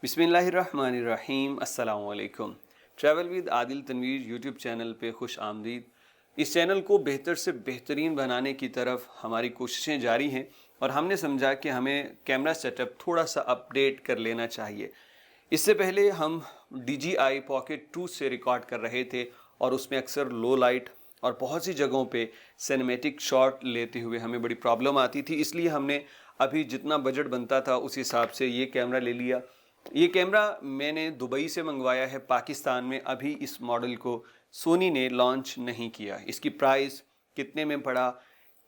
बिस्मिल्लाहिर्रहमानिर्रहीम अस्सलाम वालेकुम। Travel with Adil Tanveer YouTube channel पे खुश आमदीद। इस चैनल को बेहतर से बेहतरीन बनाने की तरफ हमारी कोशिशें जारी हैं और हमने समझा कि हमें कैमरा सेटअप थोड़ा सा अपडेट कर लेना चाहिए। इससे पहले हम DJI पॉकेट 2 से रिकॉर्ड कर रहे थे और उसमें अक्सर लो लाइट और बहुत सी जगहों पे सिनेमैटिक शॉट लेते हुए हमें बड़ी प्रॉब्लम आती थी, इसलिए हमने अभी जितना बजट बनता था उस हिसाब से ये कैमरा ले लिया। ये कैमरा मैंने दुबई से मंगवाया है, पाकिस्तान में अभी इस मॉडल को सोनी ने लॉन्च नहीं किया। इसकी प्राइस कितने में पड़ा,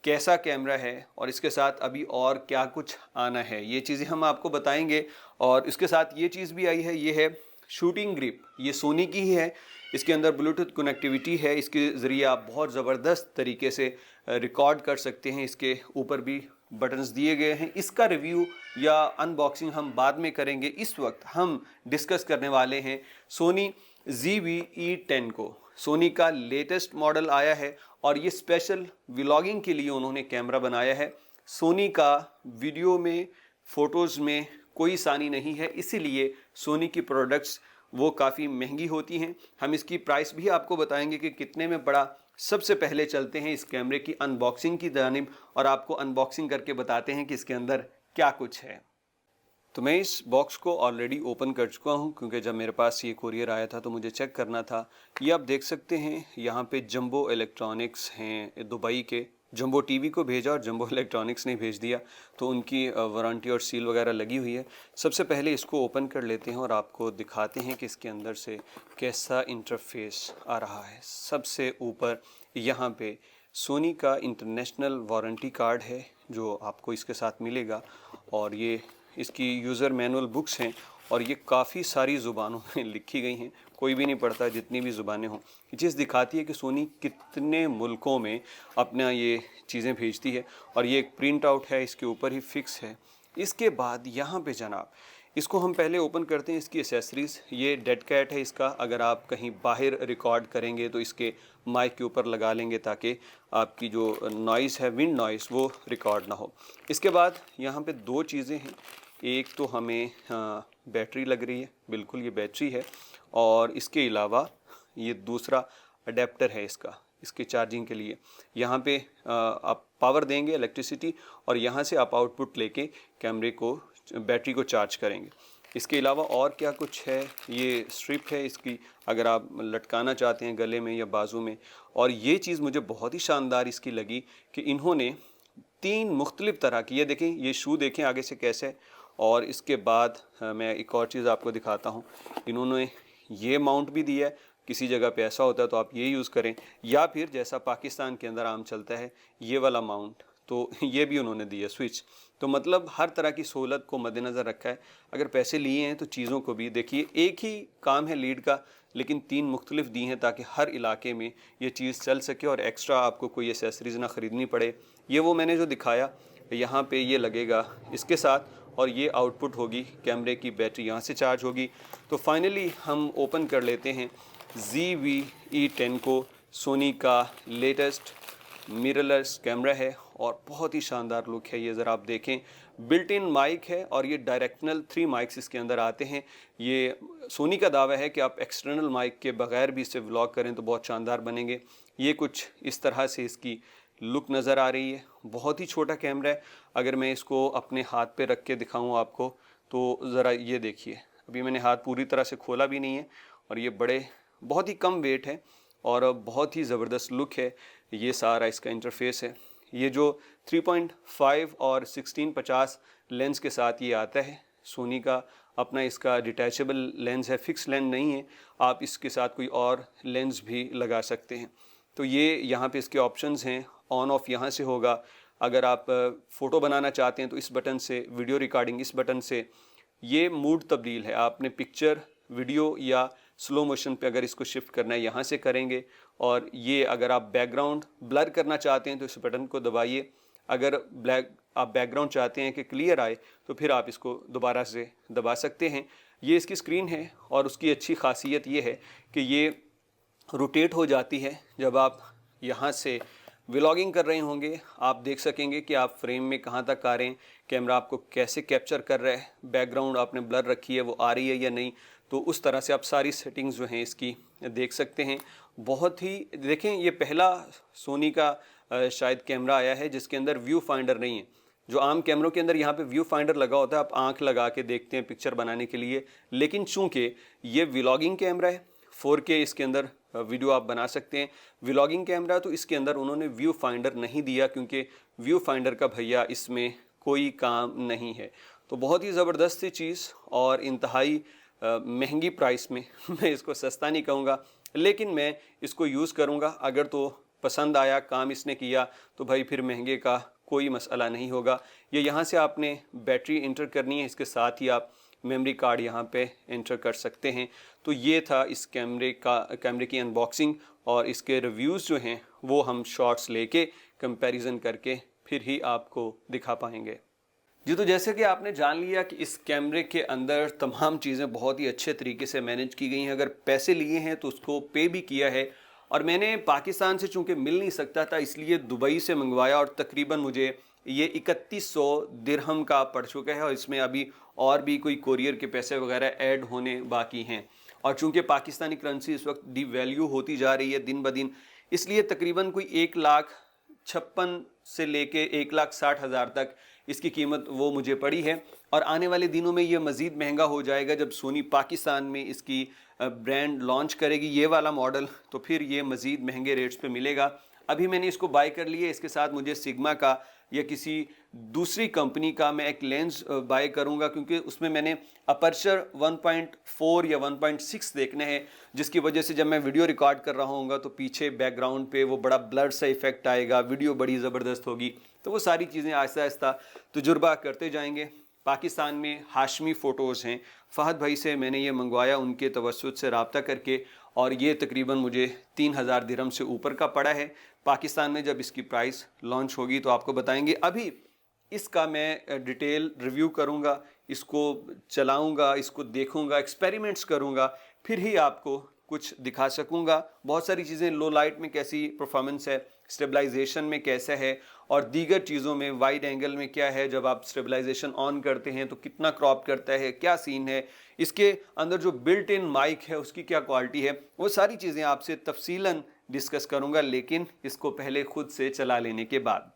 कैसा कैमरा है और इसके साथ अभी और क्या कुछ आना है, ये चीज़ें हम आपको बताएंगे। और इसके साथ ये चीज़ भी आई है, ये है शूटिंग ग्रिप। ये सोनी की ही है, इसके अंदर ब्लूटूथ कनेक्टिविटी है, इसके ज़रिए आप बहुत ज़बरदस्त तरीके से रिकॉर्ड कर सकते हैं। इसके ऊपर भी बटन्स दिए गए हैं। इसका रिव्यू या अनबॉक्सिंग हम बाद में करेंगे। इस वक्त हम डिस्कस करने वाले हैं सोनी ZV-E10 को। सोनी का लेटेस्ट मॉडल आया है और ये स्पेशल व्लॉगिंग के लिए उन्होंने कैमरा बनाया है। सोनी का वीडियो में, फ़ोटोज़ में कोई सानी नहीं है, इसीलिए सोनी की प्रोडक्ट्स वो काफ़ी महंगी होती हैं। हम इसकी प्राइस भी आपको बताएंगे कि कितने में पड़ा। सबसे पहले चलते हैं इस कैमरे की अनबॉक्सिंग की जानिब और आपको अनबॉक्सिंग करके बताते हैं कि इसके अंदर क्या कुछ है। तो मैं इस बॉक्स को ऑलरेडी ओपन कर चुका हूं, क्योंकि जब मेरे पास ये कोरियर आया था तो मुझे चेक करना था। ये आप देख सकते हैं, यहाँ पे जंबो इलेक्ट्रॉनिक्स हैं दुबई के। जंबो टीवी को भेजा और जंबो इलेक्ट्रॉनिक्स ने भेज दिया, तो उनकी वारंटी और सील वगैरह लगी हुई है। सबसे पहले इसको ओपन कर लेते हैं और आपको दिखाते हैं कि इसके अंदर से कैसा इंटरफेस आ रहा है। सबसे ऊपर यहाँ पे सोनी का इंटरनेशनल वारंटी कार्ड है जो आपको इसके साथ मिलेगा, और ये इसकी यूज़र मैनुअल बुक्स हैं और ये काफ़ी सारी ज़ुबानों में लिखी गई हैं, कोई भी नहीं पढ़ता जितनी भी ज़ुबानें हों। ये चीज़ दिखाती है कि सोनी कितने मुल्कों में अपना ये चीज़ें भेजती है। और ये एक प्रिंट आउट है, इसके ऊपर ही फिक्स है। इसके बाद यहाँ पे जनाब इसको हम पहले ओपन करते हैं। इसकी एसेसरीज़, ये डेड कैट है इसका। अगर आप कहीं बाहर रिकॉर्ड करेंगे तो इसके माइक के ऊपर लगा लेंगे ताकि आपकी जो नॉइज़ है, विंड नॉइज़, वो रिकॉर्ड ना हो। इसके बाद यहाँ पे दो चीज़ें हैं। एक तो हमें बैटरी लग रही है, बिल्कुल ये बैटरी है, और इसके अलावा ये दूसरा अडेप्टर है इसके चार्जिंग के लिए। यहाँ पे आप पावर देंगे, इलेक्ट्रिसिटी, और यहाँ से आप आउटपुट लेके कैमरे को, बैटरी को चार्ज करेंगे। इसके अलावा और क्या कुछ है, ये स्ट्रिप है इसकी, अगर आप लटकाना चाहते हैं गले में या बाजू में। और ये चीज़ मुझे बहुत ही शानदार इसकी लगी कि इन्होंने 3 मुख्तलिफ तरह की, ये देखें, ये शू देखें आगे से कैसे है। और इसके बाद मैं एक और चीज़ आपको दिखाता हूँ, इन्होंने ये माउंट भी दिया है। किसी जगह पे ऐसा होता है तो आप ये यूज़ करें, या फिर जैसा पाकिस्तान के अंदर आम चलता है ये वाला माउंट, तो ये भी उन्होंने दिया स्विच। तो मतलब हर तरह की सहूलत को मद्देनज़र रखा है। अगर पैसे लिए हैं तो चीज़ों को भी देखिए। एक ही काम है लीड का, लेकिन 3 मुख्तलिफ दी हैं ताकि हर इलाके में ये चीज़ चल सके और एक्स्ट्रा आपको कोई एसेसरीज़ ना ख़रीदनी पड़े। ये वो मैंने जो दिखाया, यहाँ पे ये लगेगा इसके साथ, और ये आउटपुट होगी कैमरे की, बैटरी यहाँ से चार्ज होगी। तो फाइनली हम ओपन कर लेते हैं ZV-E10 को। सोनी का लेटेस्ट मिररलेस कैमरा है और बहुत ही शानदार लुक है। ये ज़रा आप देखें, बिल्ट इन माइक है और ये डायरेक्शनल 3 माइक्स इसके अंदर आते हैं। ये सोनी का दावा है कि आप एक्सटर्नल माइक के बगैर भी इससे व्लॉग करें तो बहुत शानदार बनेंगे। ये कुछ इस तरह से इसकी लुक नज़र आ रही है। बहुत ही छोटा कैमरा है। अगर मैं इसको अपने हाथ पे रख के दिखाऊं आपको, तो ज़रा ये देखिए, अभी मैंने हाथ पूरी तरह से खोला भी नहीं है, और ये बहुत ही कम वेट है और बहुत ही ज़बरदस्त लुक है। ये सारा इसका इंटरफेस है। ये जो 3.5 और 1650 लेंस के साथ ये आता है, सोनी का अपना इसका डिटैचेबल लेंस है, फिक्स लेंस नहीं है। आप इसके साथ कोई और लेंस भी लगा सकते हैं। तो ये यहाँ पे इसके ऑप्शंस हैं। ऑन ऑफ यहाँ से होगा। अगर आप फ़ोटो बनाना चाहते हैं तो इस बटन से, वीडियो रिकॉर्डिंग इस बटन से। ये मूड तब्दील है, आपने पिक्चर, वीडियो या स्लो मोशन पे अगर इसको शिफ्ट करना है यहाँ से करेंगे। और ये अगर आप बैकग्राउंड ब्लर करना चाहते हैं तो इस बटन को दबाइए। अगर आप बैकग्राउंड चाहते हैं कि क्लियर आए तो फिर आप इसको दोबारा से दबा सकते हैं। ये इसकी स्क्रीन है और उसकी अच्छी खासियत ये है कि ये रोटेट हो जाती है। जब आप यहाँ से व्लॉगिंग कर रहे होंगे, आप देख सकेंगे कि आप फ्रेम में कहाँ तक आ रहे हैं, कैमरा आपको कैसे कैप्चर कर रहा है, बैकग्राउंड आपने ब्लर रखी है वो आ रही है या नहीं। तो उस तरह से आप सारी सेटिंग्स जो हैं इसकी देख सकते हैं। बहुत ही देखें, ये पहला सोनी का शायद कैमरा आया है जिसके अंदर व्यू फाइंडर नहीं है। जो आम कैमरों के अंदर यहाँ पे व्यू फाइंडर लगा होता है, आप आंख लगा के देखते हैं पिक्चर बनाने के लिए, लेकिन चूंकि ये व्लॉगिंग कैमरा है, 4K इसके अंदर वीडियो आप बना सकते हैं। व्लॉगिंग कैमरा तो इसके अंदर उन्होंने व्यू फाइंडर नहीं दिया, क्योंकि व्यू फाइंडर का भैया इसमें कोई काम नहीं है। तो बहुत ही ज़बरदस्त सी चीज़ और इंतहाई महंगी प्राइस में मैं इसको सस्ता नहीं कहूँगा, लेकिन मैं इसको यूज़ करूँगा। अगर तो पसंद आया, काम इसने किया, तो भाई फिर महंगे का कोई मसला नहीं होगा। ये यहाँ से आपने बैटरी इंटर करनी है, इसके साथ ही आप मेमोरी कार्ड यहाँ पे एंटर कर सकते हैं। तो ये था इस कैमरे की अनबॉक्सिंग, और इसके रिव्यूज़ जो हैं वो हम शॉर्ट्स लेके कंपैरिजन करके फिर ही आपको दिखा पाएंगे। जी, तो जैसे कि आपने जान लिया कि इस कैमरे के अंदर तमाम चीज़ें बहुत ही अच्छे तरीके से मैनेज की गई हैं। अगर पैसे लिए हैं तो उसको पे भी किया है, और मैंने पाकिस्तान से चूँकि मिल नहीं सकता था इसलिए दुबई से मंगवाया, और तकरीबन मुझे ये 3100 दिरहम का पड़ चुका है, और इसमें अभी और भी कोई कोरियर के पैसे वगैरह ऐड होने बाकी हैं। और चूँकि पाकिस्तानी करेंसी इस वक्त डिवैल्यू होती जा रही है दिन ब दिन, इसलिए तकरीबन कोई 1,56,000 से लेके 1,60,000 तक इसकी कीमत वो मुझे पड़ी है। और आने वाले दिनों में ये मज़ीद महंगा हो जाएगा जब सोनी पाकिस्तान में इसकी ब्रांड लॉन्च करेगी ये वाला मॉडल, तो फिर ये मज़ीद महंगे रेट्स पे मिलेगा। अभी मैंने इसको बाय कर लिया, इसके साथ मुझे सिग्मा का या किसी दूसरी कंपनी का मैं एक लेंस बाय करूंगा, क्योंकि उसमें मैंने अपर्चर 1.4 या 1.6 देखने हैं, जिसकी वजह से जब मैं वीडियो रिकॉर्ड कर रहा हूँगा तो पीछे बैकग्राउंड पे वो बड़ा ब्लर सा इफेक्ट आएगा, वीडियो बड़ी ज़बरदस्त होगी। तो वो सारी चीज़ें आहिस्ता आहिस्ता तजुर्बा करते जाएंगे। पाकिस्तान में हाशमी फ़ोटोज़ हैं, फ़हद भाई से मैंने ये मंगवाया उनके तवस्सुत से रब्ता करके, और ये तकरीबन मुझे 3,000 दिरहम से ऊपर का पड़ा है। पाकिस्तान में जब इसकी प्राइस लॉन्च होगी तो आपको बताएंगे। अभी इसका मैं डिटेल रिव्यू करूँगा, इसको चलाऊँगा, इसको देखूँगा, एक्सपेरिमेंट्स करूँगा, फिर ही आपको कुछ दिखा सकूँगा। बहुत सारी चीज़ें, लो लाइट में कैसी परफॉर्मेंस है, स्टेबलाइजेशन में कैसा है, और दीगर चीज़ों में वाइड एंगल में क्या है, जब आप स्टेबलाइजेशन ऑन करते हैं तो कितना क्रॉप करता है, क्या सीन है, इसके अंदर जो बिल्ट इन माइक है उसकी क्या क्वालिटी है, वो सारी चीज़ें आपसे तफसीलन डिस्कस करूँगा, लेकिन इसको पहले खुद से चला लेने के बाद।